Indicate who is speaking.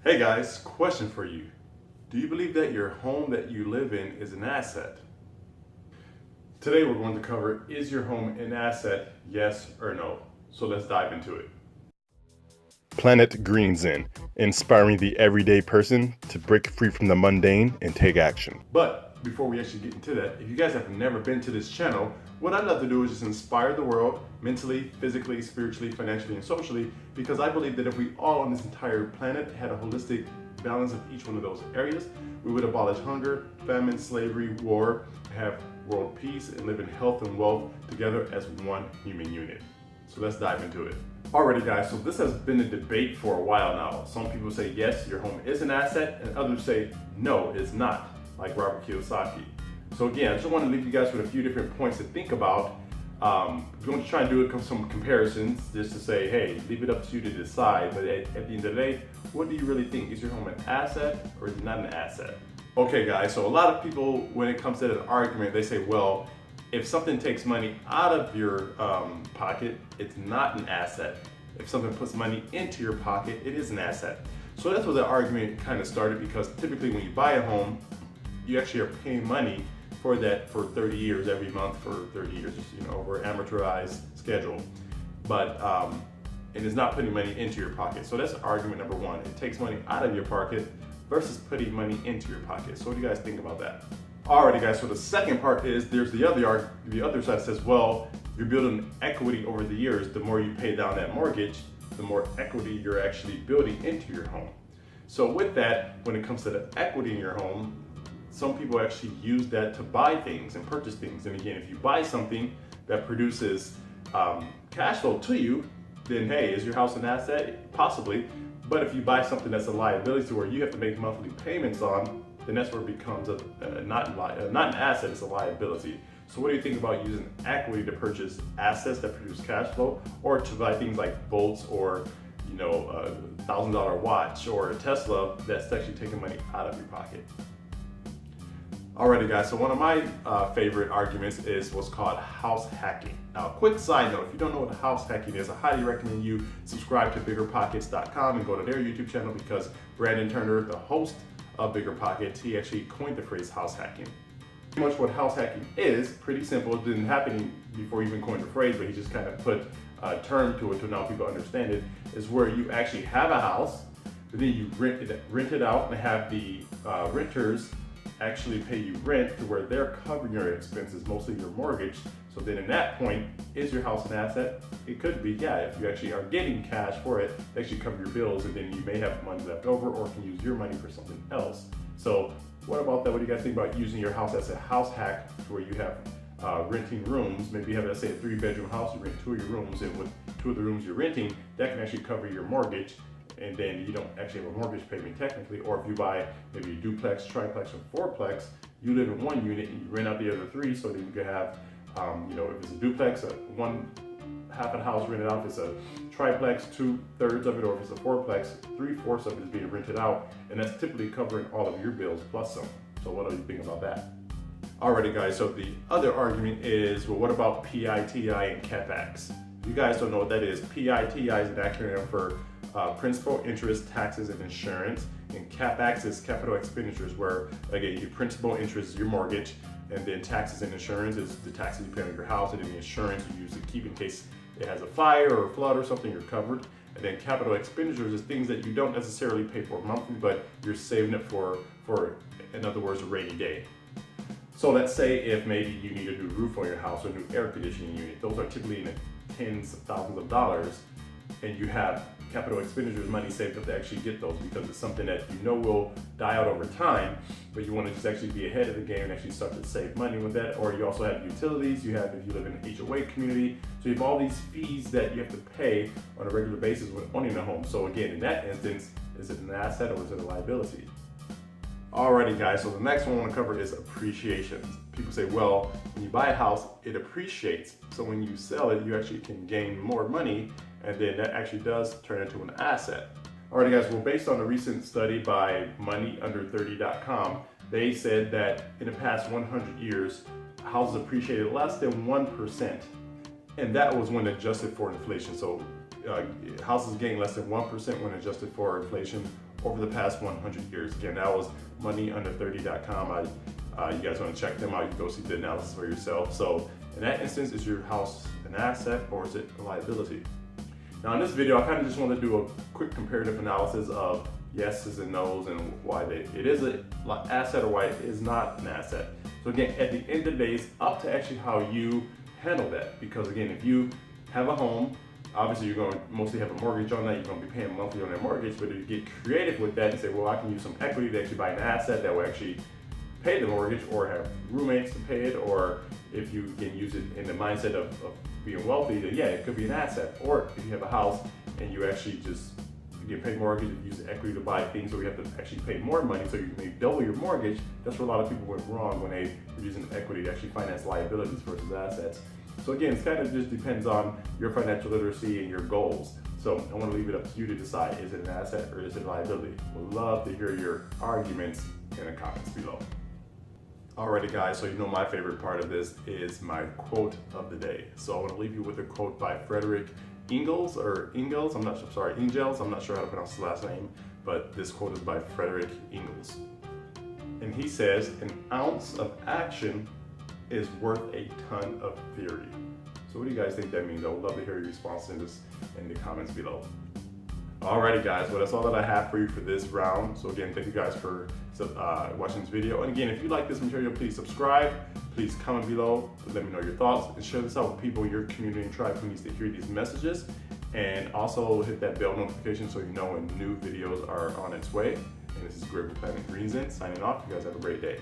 Speaker 1: Hey guys, question for you. Do you believe that your home that you live in is an asset? Today we're going to cover, is your home an asset, yes or no? So let's dive into it. Planet Green Zen, inspiring the everyday person to break free from the mundane and take action. But before we actually get into that, if you guys have never been to this channel, what I'd love to do is just inspire the world mentally, physically, spiritually, financially, and socially, because I believe that if we all on this entire planet had a holistic balance of each one of those areas, we would abolish hunger, famine, slavery, war, have world peace, and live in health and wealth together as one human unit. So let's dive into it. Alrighty guys, so this has been a debate for a while now. Some people say yes, your home is an asset, and others say no, it's not, like Robert Kiyosaki. So again, I just want to leave you guys with a few different points to think about. I'm going to try and do some comparisons just to say, hey, leave it up to you to decide. But at the end of the day, what do you really think? Is your home an asset or is it not an asset? Okay guys, so a lot of people, when it comes to that argument, they say, well, if something takes money out of your pocket, it's not an asset. If something puts money into your pocket, it is an asset. So that's where the argument kind of started, because typically when you buy a home, you actually are paying money for that for 30 years every month for 30 years, over an amortized schedule. But it is not putting money into your pocket. So that's argument number one. It takes money out of your pocket versus putting money into your pocket. So what do you guys think about that? Alrighty guys, so the second part is there's the other side says, well, you're building equity over the years. The more you pay down that mortgage, the more equity you're actually building into your home. So with that, when it comes to the equity in your home, some people actually use that to buy things and purchase things. And again, if you buy something that produces cash flow to you, then hey, is your house an asset? Possibly. But if you buy something that's a liability to where you have to make monthly payments on, then that's where it becomes not an asset, it's a liability. So what do you think about using equity to purchase assets that produce cash flow, or to buy things like boats or a $1,000 watch or a Tesla that's actually taking money out of your pocket? Alrighty guys, so one of my favorite arguments is what's called house hacking. Now, quick side note, if you don't know what house hacking is, I highly recommend you subscribe to biggerpockets.com and go to their YouTube channel, because Brandon Turner, the host of Bigger Pockets, he actually coined the phrase house hacking. Pretty much what house hacking is, pretty simple. It didn't happen before he even coined the phrase, but he just kind of put a term to it to now people understand it, is where you actually have a house, but then you rent it out and have the renters actually pay you rent to where they're covering your expenses, mostly your mortgage. So then at that point, is your house an asset? It could be, yeah, if you actually are getting cash for it, they actually cover your bills, and then you may have money left over or can use your money for something else. So what about that? What do you guys think about using your house as a house hack to where you have renting rooms? Maybe you have, let's say, a 3-bedroom house, you rent 2 of your rooms, and with 2 of the rooms you're renting, that can actually cover your mortgage, and then you don't actually have a mortgage payment technically. Or if you buy maybe a duplex, triplex, or fourplex, you live in one unit and you rent out the other 3, so that you can have, if it's a duplex, one half of the house rented out. If it's a triplex, 2/3 of it, or if it's a fourplex, 3/4 of it is being rented out, and that's typically covering all of your bills plus some. So what do you think about that? Alrighty guys, so the other argument is, well, what about PITI and CapEx? If you guys don't know what that is, PITI is an acronym for principal, interest, taxes, and insurance. And CapEx is capital expenditures, where again, your principal, interest is your mortgage, and then taxes and insurance is the taxes you pay on your house, and then the insurance you use to keep in case it has a fire or a flood or something, you're covered. And then capital expenditures is things that you don't necessarily pay for monthly, but you're saving it for in other words, a rainy day. So let's say if maybe you need a new roof on your house or a new air conditioning unit, those are typically in the tens of thousands of dollars, and you have capital expenditures money saved up to actually get those, because it's something that will die out over time, but you want to just actually be ahead of the game and actually start to save money with that. Or you also have utilities, you have, if you live in an HOA community, so you have all these fees that you have to pay on a regular basis when owning a home. So again, in that instance, is it an asset or is it a liability? Alrighty guys, so the next one I want to cover is appreciation. People say, well, when you buy a house, it appreciates. So when you sell it, you actually can gain more money, and then that actually does turn into an asset. Alrighty guys, well, based on a recent study by MoneyUnder30.com, they said that in the past 100 years, houses appreciated less than 1%. And that was when adjusted for inflation. So houses gain less than 1% when adjusted for inflation, over the past 100 years. Again, that was moneyunder30.com. You guys want to check them out, you can go see the analysis for yourself. So in that instance, is your house an asset or is it a liability? Now in this video, I kind of just want to do a quick comparative analysis of yeses and nos and why it is an asset or why it is not an asset. So again, at the end of the day, it's up to actually how you handle that. Because again, if you have a home, obviously you're going to mostly have a mortgage on that, you're going to be paying monthly on that mortgage, but if you get creative with that and say, well, I can use some equity to actually buy an asset that will actually pay the mortgage, or have roommates to pay it, or if you can use it in the mindset of being wealthy, then yeah, it could be an asset. Or if you have a house and you actually just get paid mortgage, you use the equity to buy things, so you have to actually pay more money, so you can maybe double your mortgage. That's where a lot of people went wrong when they were using equity to actually finance liabilities versus assets. So again, it kind of just depends on your financial literacy and your goals. So I want to leave it up to you to decide, is it an asset or is it a liability? We'd love to hear your arguments in the comments below. Alrighty guys, so you know my favorite part of this is my quote of the day. So I want to leave you with a quote by Frederick Ingalls, I'm not sure how to pronounce his last name, but this quote is by Frederick Ingalls. And he says, an ounce of action is worth a ton of theory. So what do you guys think that means? I would love to hear your response in the comments below. Alrighty guys, well that's all that I have for you for this round. So again, thank you guys for watching this video. And again, if you like this material, please subscribe, please comment below, let me know your thoughts, and share this out with people in your community and tribe who needs to hear these messages. And also hit that bell notification so you know when new videos are on its way. And this is Greg with Green Zen signing off. You guys have a great day.